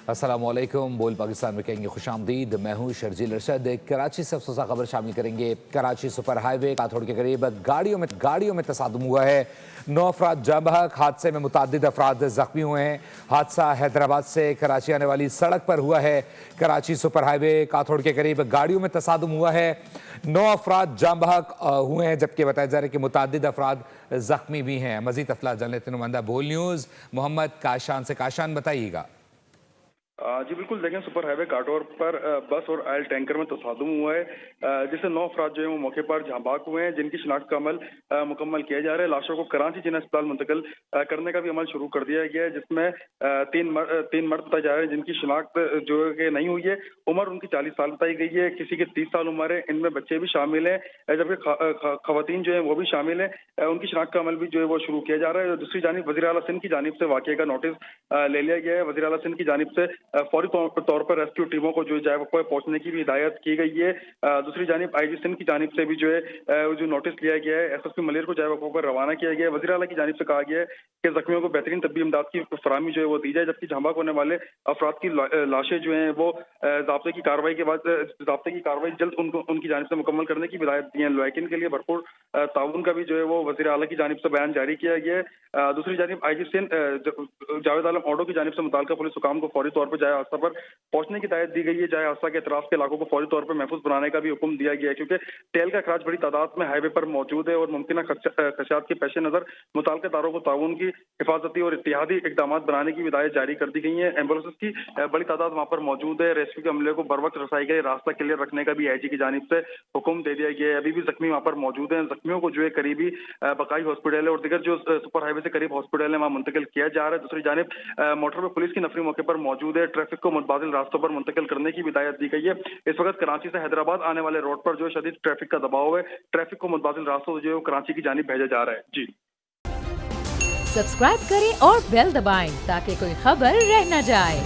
अस्सलामुअलैकुम। बोल पाकिस्तान में कहेंगे खुश आमदीद। मैं हूँ शर्जील अरशद। कराची से अफसोसा खबर शामिल करेंगे। कराची सुपर हाईवे काथोड़ के करीब गाड़ियों में तसादुम हुआ है। 9 अफराद जाँ बहक। हादसे में मुतअद्दिद अफराद जख्मी हुए हैं। हादसा हैदराबाद से कराची आने वाली सड़क पर हुआ है। कराची सुपर हाईवे काथोड़ के करीब गाड़ियों में तसादुम हुआ है। 9 अफराद जाँ बहक हुए हैं, जबकि बताया जा रहा है कि मुतअद्दिद अफराद जख्मी भी हैं। मजीद तफला जान लेते नुमाइंदा बोल न्यूज़ मोहम्मद काशान से। काशान, बताइएगा। जी बिल्कुल, देखें सुपर हाईवे काटोर पर बस और ऑयल टैंकर में तसादुम हुआ है, जिससे 9 अफराद जो है वो मौके पर जहाँ बाक हुए हैं, जिनकी शिनाख्त का अमल मुकम्मल किया जा रहा है। लाशों को कराची जिला अस्पताल मुंतकिल करने का भी अमल शुरू कर दिया गया है, जिसमें तीन मर्द बताए जा रहे हैं जिनकी शिनाख्त जो है कि नहीं हुई है। उम्र उनकी 40 साल बताई गई है, किसी की 30 साल उम्र है, इनमें बच्चे भी शामिल हैं, जबकि खवातीन जो है वो भी शामिल है। उनकी शिनाख्त का अमल भी जो है वो शुरू किया जा रहा है। दूसरी जानिब वज़ीर आला सिंध की जानिब से वाक़े का नोटिस ले लिया गया है। वज़ीर आला सिंध की जानिब से फौरी तौर पर रेस्क्यू टीमों को जो है पहुंचने की भी हिदायत की गई है। दूसरी जानिब आईजी सिंध की जानिब से भी जो है जो नोटिस लिया गया है, एसएसपी मलेर को जो है रवाना किया गया है। वज़ीर आला की जानिब से कहा गया है कि जख्मियों को बेहतरीन तबी इमदाद की फराहमी जो है वो दी जाए, जबकि झंबाक होने वाले अफराद की लाशें जो हैं वो ज़ाब्ते की कार्रवाई जल्द उनकी जानिब से मुकम्मल करने की हिदायत दी है। लॉयकिन के लिए भरपूर ताउन का भी जो है वो वज़ीर आला की जानिब से बयान जारी किया गया है। दूसरी जानिब आईजी सिंध जावेद आलम ऑडो की जानिब से मुताल्लिका पुलिस हुकाम को फौरी तौर पर जाए हादसा पर पहुंचने की हिदायत दी गई है। जाए हादसा के इतराफ के इलाकों को फौरी तौर पर महफूज बनाने का भी हुक्म दिया गया है, क्योंकि तेल का अखराज बड़ी तादाद में हाईवे पर मौजूद है और मुमकिन खदशात के पेश नज़र मुताल्लिका दारों को ताउन की हिफाजती और इत्तेहादी इकदाम बनाने की हिदायत जारी कर दी गई है। एम्बुलेंस की बड़ी तादाद वहाँ पर मौजूद है। रेस्क्यू के अमले को बर वक्त रसाई के लिए रास्ता क्लियर रखने का भी आईजी की जानिब से हुक्म दे दिया गया है। अभी भी जख्मी वहाँ पर मौजूद हैं। जख्मियों को जो है करीबी बकाई हॉस्पिटल है और दिगर जो सुपर हाईवे से करीब हॉस्पिटल है वहाँ मुंतकिल किया जा रहा है। दूसरी जानिब मोटर पुलिस की नफरी मौके पर मौजूद है। ट्रैफिक को मुतबादिल रास्तों पर मुंतकिल करने की हिदायत दी गई है। इस वक्त कराची से हैदराबाद आने वाले रोड पर जो शदीद ट्रैफिक का दबाव है, ट्रैफिक को मुतबादिल रास्तों से जो है कराची की जानिब भेजा जा रहा है। जी सब्सक्राइब करें और बेल दबाएं ताकि कोई खबर रह न जाए।